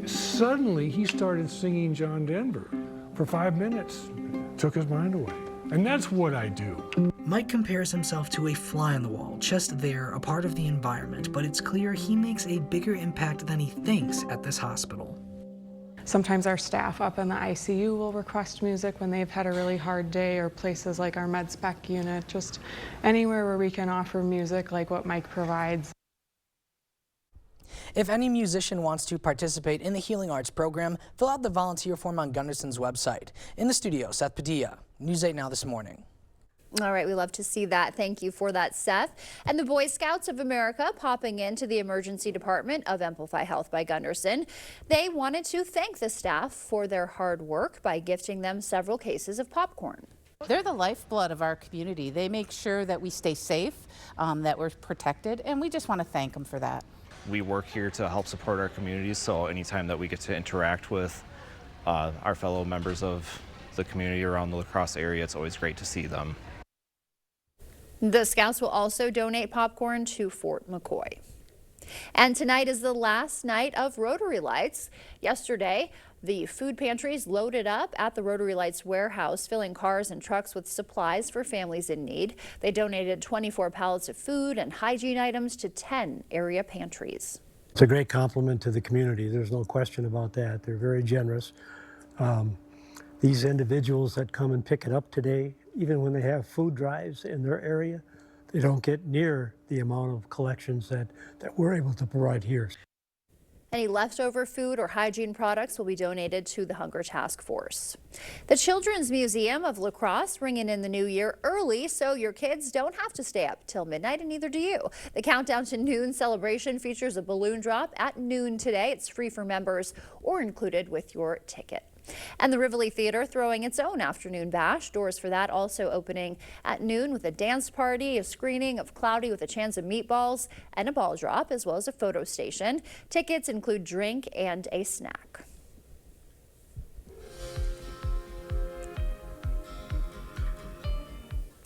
Suddenly, he started singing John Denver for 5 minutes. Took his mind away. And that's what I do. Mike compares himself to a fly on the wall, just there, a part of the environment, but it's clear he makes a bigger impact than he thinks at this hospital. Sometimes our staff up in the ICU will request music when they've had a really hard day, or places like our med spec unit, just anywhere where we can offer music like what Mike provides. If any musician wants to participate in the Healing Arts program, fill out the volunteer form on Gunderson's website. In the studio, Seth Padilla, News 8 Now This Morning. All right, we love to see that. Thank you for that, Seth. And the Boy Scouts of America popping into the emergency department of Amplify Health by Gunderson. They wanted to thank the staff for their hard work by gifting them several cases of popcorn. They're the lifeblood of our community. They make sure that we stay safe, that we're protected, and we just want to thank them for that. We work here to help support our communities, so anytime that we get to interact with our fellow members of the community around the La Crosse area, it's always great to see them. The Scouts will also donate popcorn to Fort McCoy. And tonight is the last night of Rotary Lights. Yesterday, the food pantries loaded up at the Rotary Lights warehouse, filling cars and trucks with supplies for families in need. They donated 24 pallets of food and hygiene items to 10 area pantries. It's a great compliment to the community. There's no question about that. They're very generous. These individuals that come and pick it up today, even when they have food drives in their area, they don't get near the amount of collections that we're able to provide here. Any leftover food or hygiene products will be donated to the Hunger Task Force. The Children's Museum of La Crosse ringing in the new year early so your kids don't have to stay up till midnight, and neither do you. The Countdown to Noon celebration features a balloon drop at noon today. It's free for members or included with your ticket. And the Rivoli Theater throwing its own afternoon bash. Doors for that also opening at noon with a dance party, a screening of Cloudy with a Chance of Meatballs, and a ball drop, as well as a photo station. Tickets include drink and a snack.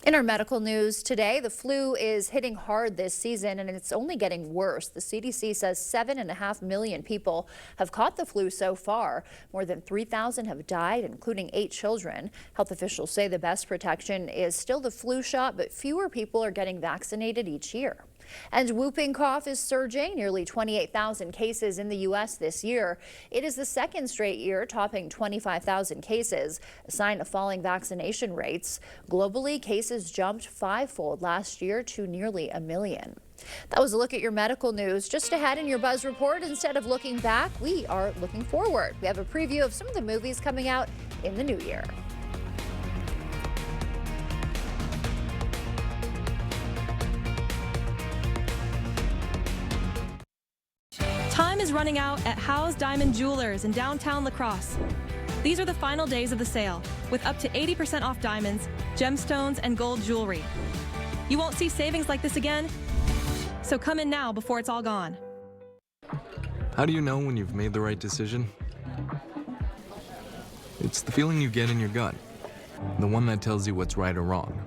In our medical news today, the flu is hitting hard this season, and it's only getting worse. The CDC says 7.5 million people have caught the flu so far. More than 3,000 have died, including 8 children. Health officials say the best protection is still the flu shot, but fewer people are getting vaccinated each year. And whooping cough is surging, nearly 28,000 cases in the U.S. this year. It is the second straight year topping 25,000 cases, a sign of falling vaccination rates. Globally, cases jumped 5-fold last year to nearly 1 million. That was a look at your medical news. Just ahead in your Buzz Report, instead of looking back, we are looking forward. We have a preview of some of the movies coming out in the new year. Time is running out at Howe's Diamond Jewelers in downtown La Crosse. These are the final days of the sale, with up to 80% off diamonds, gemstones, and gold jewelry. You won't see savings like this again, so come in now before it's all gone. How do you know when you've made the right decision? It's the feeling you get in your gut, the one that tells you what's right or wrong.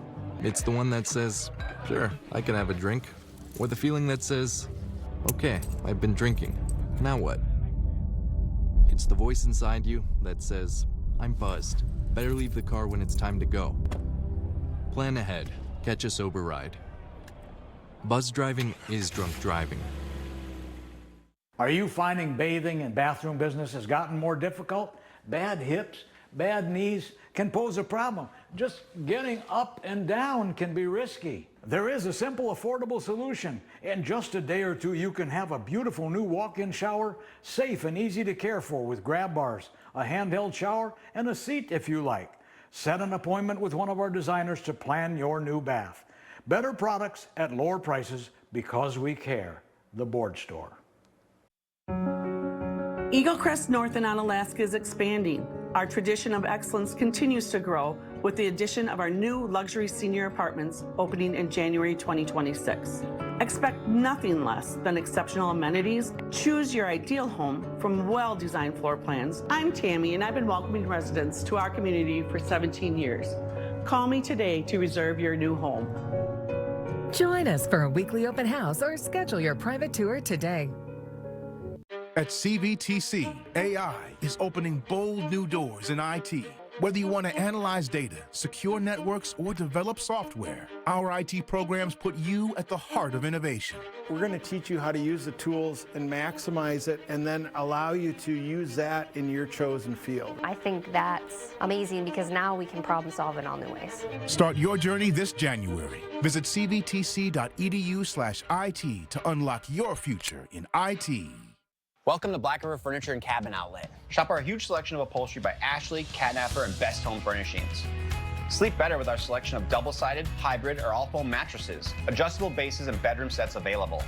It's the one that says, sure, I can have a drink, or the feeling that says, okay, I've been drinking. Now what? It's the voice inside you that says, I'm buzzed. Better leave the car when it's time to go. Plan ahead. Catch a sober ride. Buzz driving is drunk driving. Are you finding bathing and bathroom business has gotten more difficult? Bad hips, bad knees can pose a problem. Just getting up and down can be risky. There is a simple, affordable solution. In just a day or two, you can have a beautiful new walk-in shower, safe and easy to care for with grab bars, a handheld shower, and a seat if you like. Set an appointment with one of our designers to plan your new bath. Better products at lower prices because we care. The Board Store. Eagle Crest North in Onalaska is expanding. Our tradition of excellence continues to grow with the addition of our new luxury senior apartments opening in January 2026. Expect nothing less than exceptional amenities. Choose your ideal home from well-designed floor plans. I'm Tammy, and I've been welcoming residents to our community for 17 years. Call me today to reserve your new home. Join us for a weekly open house or schedule your private tour today. At CVTC, AI is opening bold new doors in IT. Whether you want to analyze data, secure networks, or develop software, our IT programs put you at the heart of innovation. We're going to teach you how to use the tools and maximize it, and then allow you to use that in your chosen field. I think that's amazing because now we can problem solve in all new ways. Start your journey this January. Visit cvtc.edu/IT to unlock your future in IT. Welcome to Black River Furniture and Cabin Outlet. Shop our huge selection of upholstery by Ashley, Catnapper, and Best Home Furnishings. Sleep better with our selection of double-sided, hybrid, or all-foam mattresses, adjustable bases, and bedroom sets available.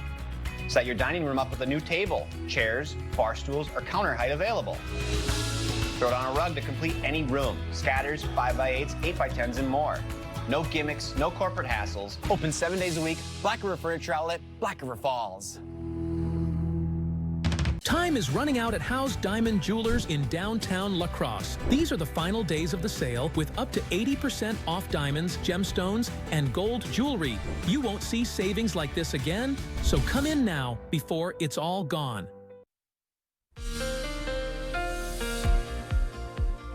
Set your dining room up with a new table, chairs, bar stools, or counter height available. Throw down a rug to complete any room, scatters, 5x8s, 8x10s, and more. No gimmicks, no corporate hassles. Open 7 days a week. Black River Furniture Outlet, Black River Falls. Time is running out at Howe's Diamond Jewelers in downtown La Crosse. These are the final days of the sale with up to 80% off diamonds, gemstones, and gold jewelry. You won't see savings like this again, so come in now before it's all gone.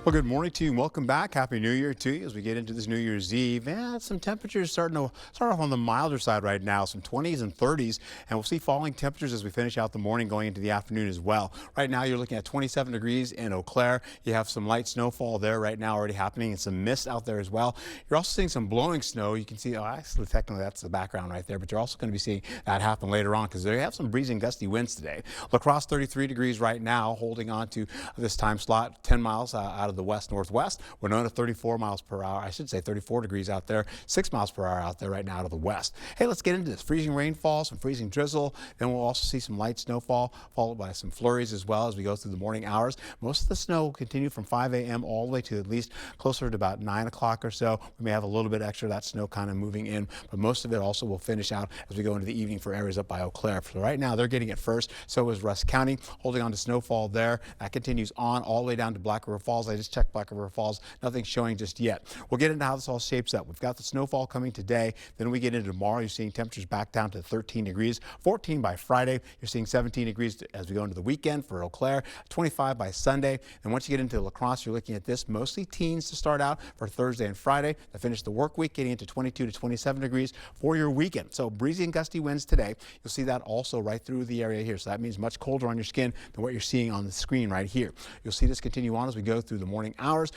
Well, good morning to you and welcome back. Happy New Year to you as we get into this New Year's Eve. And some temperatures start off on the milder side right now, some 20s and 30s, and we'll see falling temperatures as we finish out the morning going into the afternoon as well. Right now you're looking at 27 degrees in Eau Claire. You have some light snowfall there right now already happening and some mist out there as well. You're also seeing some blowing snow. You can see, actually technically that's the background right there, but you're also going to be seeing that happen later on because they have some breezy and gusty winds today. La Crosse 33 degrees right now, holding on to this time slot 10 miles out of the west-northwest. Winona 34 miles per hour. I should say 34 degrees out there, 6 miles per hour out there right now out of the west. Hey, let's get into this. Freezing rainfall, some freezing drizzle. Then we'll also see some light snowfall followed by some flurries as well as we go through the morning hours. Most of the snow will continue from 5 a.m. all the way to at least closer to about 9 o'clock or so. We may have a little bit extra of that snow kind of moving in, but most of it also will finish out as we go into the evening for areas up by Eau Claire. So right now they're getting it first. So is Rusk County, holding on to snowfall there. That continues on all the way down to Black River Falls. I just checked Black River Falls. Nothing showing just yet. We'll get into how this all shapes up. We've got the snowfall coming today. Then we get into tomorrow. You're seeing temperatures back down to 13 degrees, 14 by Friday. You're seeing 17 degrees as we go into the weekend for Eau Claire, 25 by Sunday. And once you get into La Crosse, you're looking at this, mostly teens to start out for Thursday and Friday. To finish the work week, getting into 22 to 27 degrees for your weekend. So breezy and gusty winds today. You'll see that also right through the area here. So that means much colder on your skin than what you're seeing on the screen right here. You'll see this continue on as we go through the morning hours.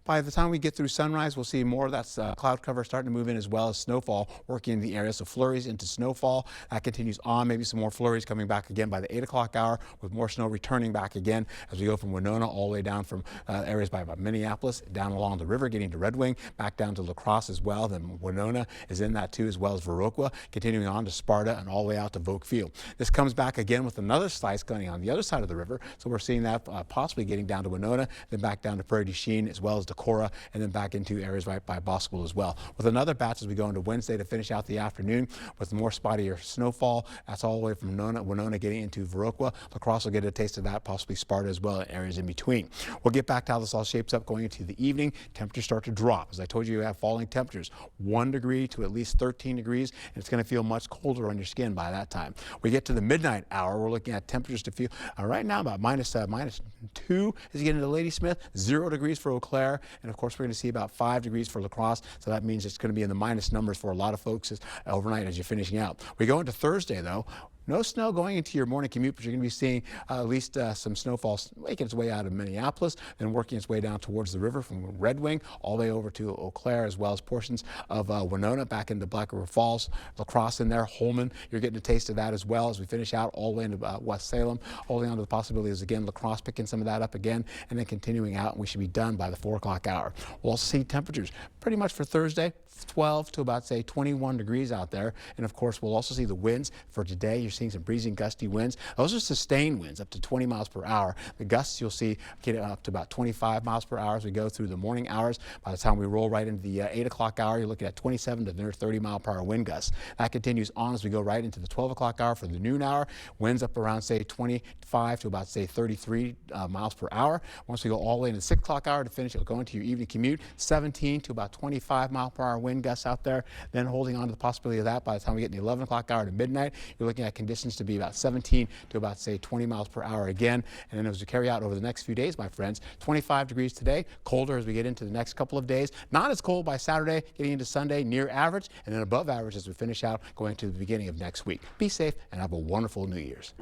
By the time we get through sunrise, we'll see more of that cloud cover starting to move in as well as snowfall working in the area. So flurries into snowfall. That continues on. Maybe some more flurries coming back again by the 8 o'clock hour with more snow returning back again as we go from Winona all the way down from areas by about Minneapolis, down along the river, getting to Red Wing, back down to La Crosse as well. Then Winona is in that too, as well as Viroqua, continuing on to Sparta and all the way out to Vogue Field. This comes back again with another slice going on the other side of the river. So we're seeing that possibly getting down to Winona, then back down to Prairie du Chien, as well as Decorah, and then back into areas right by Boscoville as well. With another batch as we go into Wednesday to finish out the afternoon with more spottier snowfall. That's all the way from Winona getting into Viroqua. La Crosse will get a taste of that, possibly Sparta as well, and areas in between. We'll get back to how this all shapes up going into the evening. Temperatures start to drop. As I told you, you have falling temperatures, 1 degree to at least 13 degrees, and it's going to feel much colder on your skin by that time. We get to the midnight hour, we're looking at temperatures to feel right now about minus 2 as you get into Ladysmith, 0 degrees for Eau Claire, and of course we're going to see about 5 degrees for La Crosse, so that means it's going to be in the minus numbers for a lot of folks overnight as you're finishing out. We go into Thursday though. No snow going into your morning commute, but you're going to be seeing at least some snowfall making its way out of Minneapolis, then working its way down towards the river from Red Wing all the way over to Eau Claire, as well as portions of Winona back into Black River Falls, La Crosse in there, Holman. You're getting a taste of that as well as we finish out all the way into West Salem, holding on to the possibilities again, La Crosse picking some of that up again, and then continuing out, and we should be done by the 4 o'clock hour. We'll also see temperatures pretty much for Thursday, 12 to about, say, 21 degrees out there. And of course, we'll also see the winds for today. You're seeing seeing some breezy and gusty winds. Those are sustained winds up to 20 miles per hour. The gusts you'll see get up to about 25 miles per hour as we go through the morning hours. By the time we roll right into the 8 o'clock hour, you're looking at 27 to near 30 mile per hour wind gusts. That continues on as we go right into the 12 o'clock hour for the noon hour. Winds up around, say, 25 to about, say, 33 miles per hour. Once we go all the way into the 6 o'clock hour to finish, you'll go into your evening commute, 17 to about 25 mile per hour wind gusts out there. Then holding on to the possibility of that by the time we get in the 11 o'clock hour to midnight, you're looking at conditions to be about 17 to about, say, 20 miles per hour again. And then as we carry out over the next few days, my friends, 25 degrees today, colder as we get into the next couple of days. Not as cold by Saturday, getting into Sunday, near average, and then above average as we finish out going to the beginning of next week. Be safe and have a wonderful New Year's.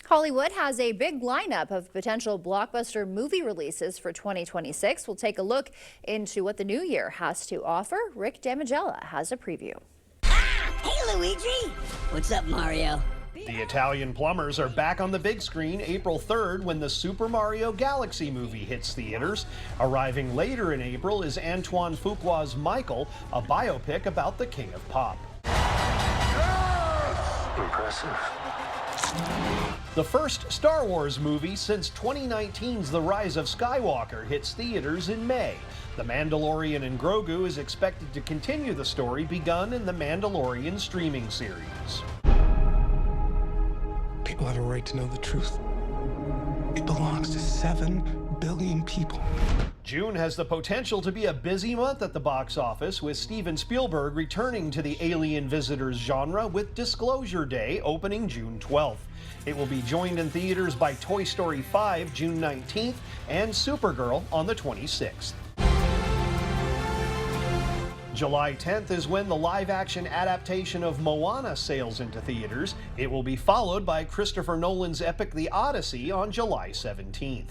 Hollywood has a big lineup of potential blockbuster movie releases for 2026. We'll take a look into what the new year has to offer. Rick Damigella has a preview. Hey, Luigi! What's up, Mario? The Italian Plumbers are back on the big screen April 3rd when the Super Mario Galaxy movie hits theaters. Arriving later in April is Antoine Fuqua's Michael, a biopic about the King of Pop. Impressive. The first Star Wars movie since 2019's The Rise of Skywalker hits theaters in May. The Mandalorian and Grogu is expected to continue the story begun in the Mandalorian streaming series. People have a right to know the truth. It belongs to 7 billion people. June has the potential to be a busy month at the box office, with Steven Spielberg returning to the alien visitors genre with Disclosure Day opening June 12th. It will be joined in theaters by Toy Story 5 June 19th and Supergirl on the 26th. July 10th is when the live-action adaptation of Moana sails into theaters. It will be followed by Christopher Nolan's epic The Odyssey on July 17th.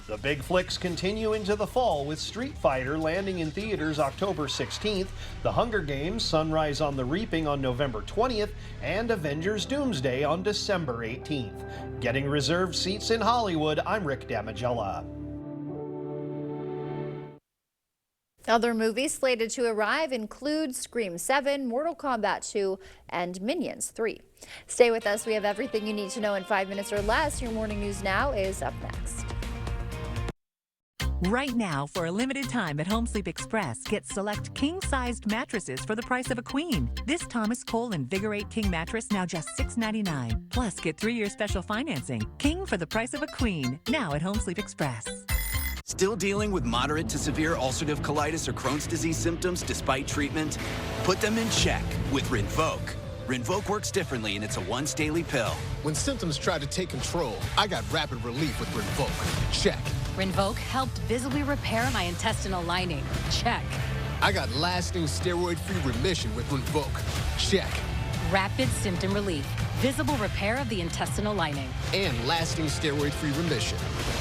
The big flicks continue into the fall, with Street Fighter landing in theaters October 16th, The Hunger Games: Sunrise on the Reaping on November 20th, and Avengers: Doomsday on December 18th. Getting reserved seats in Hollywood, I'm Rick Damigella. Other movies slated to arrive include Scream 7, Mortal Kombat 2, and Minions 3. Stay with us. We have everything you need to know in 5 minutes or less. Your morning news now is up next. Right now, for a limited time at Home Sleep Express, get select king-sized mattresses for the price of a queen. This Thomas Cole Invigorate King mattress now just $6.99. Plus, get 3-year special financing. King for the price of a queen. Now at Home Sleep Express. Still dealing with moderate to severe ulcerative colitis or Crohn's disease symptoms despite treatment? Put them in check with Rinvoq. Rinvoq works differently, and it's a once-daily pill. When symptoms try to take control, I got rapid relief with Rinvoq. Check. Rinvoq helped visibly repair my intestinal lining. Check. I got lasting steroid-free remission with Rinvoq. Check. Rapid symptom relief, visible repair of the intestinal lining, and lasting steroid-free remission.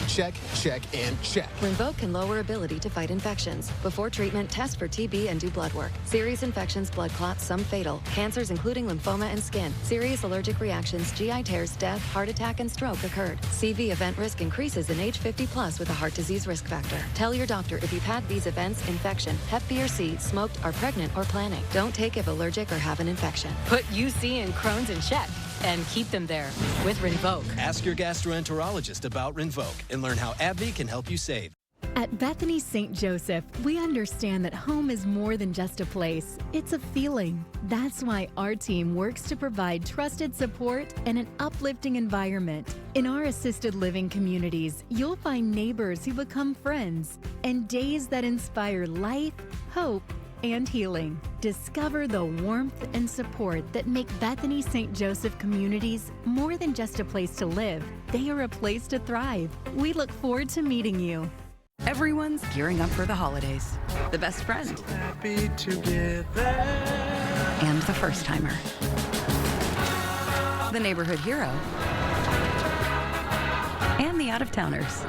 Check, check, and check. Rinvoq can lower ability to fight infections. Before treatment, test for TB and do blood work. Serious infections, blood clots, some fatal. Cancers including lymphoma and skin. Serious allergic reactions, GI tears, death, heart attack, and stroke occurred. CV event risk increases in age 50+ with a heart disease risk factor. Tell your doctor if you've had these events: infection, Hep B or C, smoked, are pregnant, or planning. Don't take if allergic or have an infection. put UC and Crohn's in check, and keep them there with Rinvoq. Ask your gastroenterologist about Rinvoq and learn how AbbVie can help you save. At Bethany St. Joseph, we understand that home is more than just a place, it's a feeling. That's why our team works to provide trusted support and an uplifting environment. In our assisted living communities, you'll find neighbors who become friends and days that inspire life, hope, and healing. Discover the warmth and support that make Bethany St. Joseph communities more than just a place to live. They are a place to thrive. We look forward to meeting you. Everyone's gearing up for the holidays. The best friend. So happy together. And the first timer. The neighborhood hero. And the out-of-towners.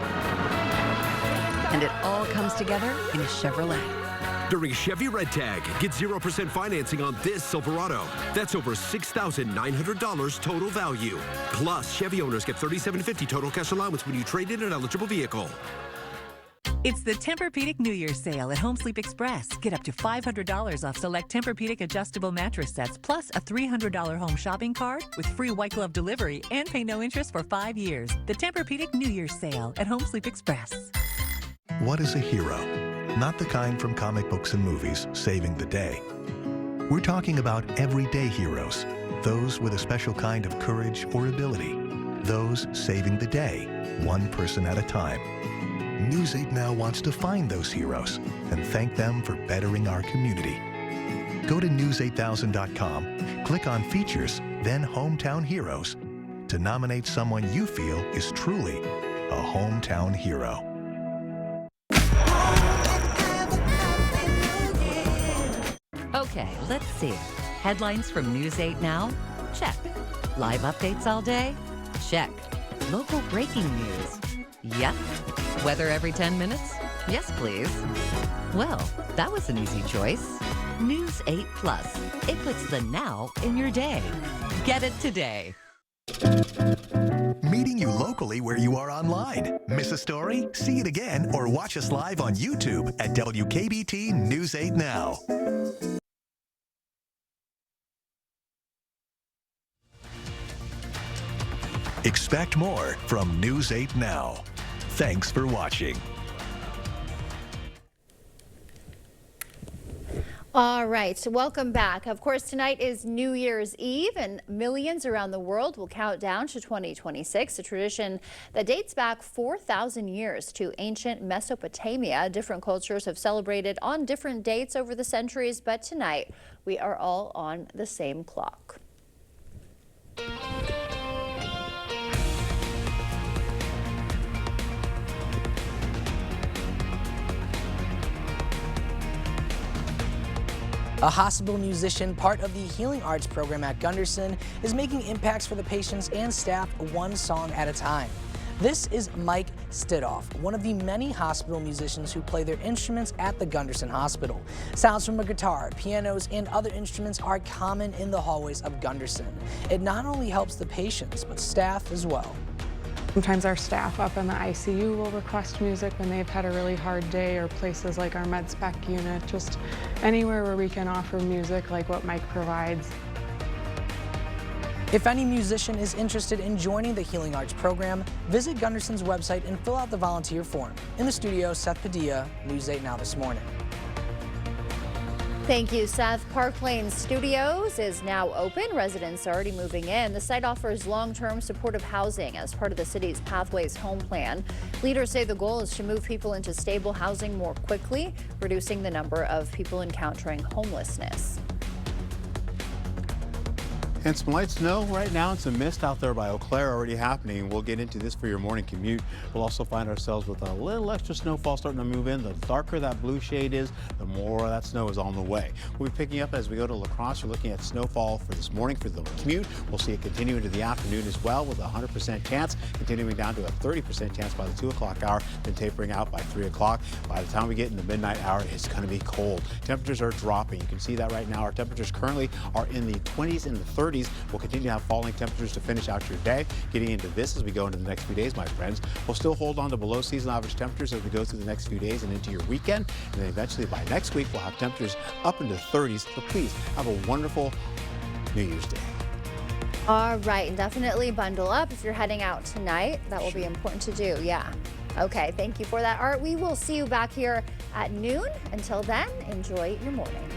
And it all comes together in a Chevrolet. During Chevy Red Tag, get 0% financing on this Silverado. That's over $6,900 total value. Plus, Chevy owners get $3,750 total cash allowance when you trade in an eligible vehicle. It's the Tempur-Pedic New Year's sale at Home Sleep Express. Get up to $500 off select Tempur-Pedic adjustable mattress sets, plus a $300 home shopping card with free white glove delivery and pay no interest for 5 years. The Tempur-Pedic New Year's sale at Home Sleep Express. What is a hero? Not the kind from comic books and movies saving the day. We're talking about everyday heroes, those with a special kind of courage or ability, those saving the day, one person at a time. News 8 Now wants to find those heroes and thank them for bettering our community. Go to news8000.com, click on Features, then Hometown Heroes to nominate someone you feel is truly a hometown hero. Okay, let's see. Headlines from News 8 Now? Check. Live updates all day? Check. Local breaking news? Yep. Weather every 10 minutes? Yes, please. Well, that was an easy choice. News 8 Plus. It puts the now in your day. Get it today. Meeting you locally where you are online. Miss a story? See it again or watch us live on YouTube at WKBT News 8 Now. Expect more from News 8 Now. Thanks for watching. All right, so welcome back. Of course, tonight is New Year's Eve, and millions around the world will count down to 2026, a tradition that dates back 4,000 years to ancient Mesopotamia. Different cultures have celebrated on different dates over the centuries, but tonight we are all on the same clock. A hospital musician, part of the Healing Arts program at Gunderson, is making impacts for the patients and staff one song at a time. This is Mike Stidoff, one of the many hospital musicians who play their instruments at the Gunderson Hospital. Sounds from a guitar, pianos, and other instruments are common in the hallways of Gunderson. It not only helps the patients, but staff as well. Sometimes our staff up in the ICU will request music when they've had a really hard day, or places like our med spec unit, just anywhere where we can offer music like what Mike provides. If any musician is interested in joining the Healing Arts program, visit Gunderson's website and fill out the volunteer form. In the studio, Seth Padilla, News 8 Now This Morning. Thank you, Seth. Park Lane Studios is now open. Residents are already moving in. The site offers long-term supportive housing as part of the city's Pathways Home Plan. Leaders say the goal is to move people into stable housing more quickly, reducing the number of people encountering homelessness. And some light snow right now and some mist out there by Eau Claire already happening. We'll get into this for your morning commute. We'll also find ourselves with a little extra snowfall starting to move in. The darker that blue shade is, the more of that snow is on the way. We'll be picking up as we go to La Crosse. We're looking at snowfall for this morning for the commute. We'll see it continue into the afternoon as well with a 100% chance, continuing down to a 30% chance by the 2 o'clock hour, then tapering out by 3 o'clock. By the time we get in the midnight hour, it's going to be cold. Temperatures are dropping. You can see that right now. Our temperatures currently are in the 20s and the 30s. We'll continue to have falling temperatures to finish out your day. Getting into this as we go into the next few days, my friends. We'll still hold on to below seasonal average temperatures as we go through the next few days and into your weekend. And then eventually by next week, we'll have temperatures up into the 30s. So please have a wonderful New Year's Day. All right, and definitely bundle up if you're heading out tonight. That will be important to do, yeah. Okay, thank you for that, Art. We will see you back here at noon. Until then, enjoy your morning.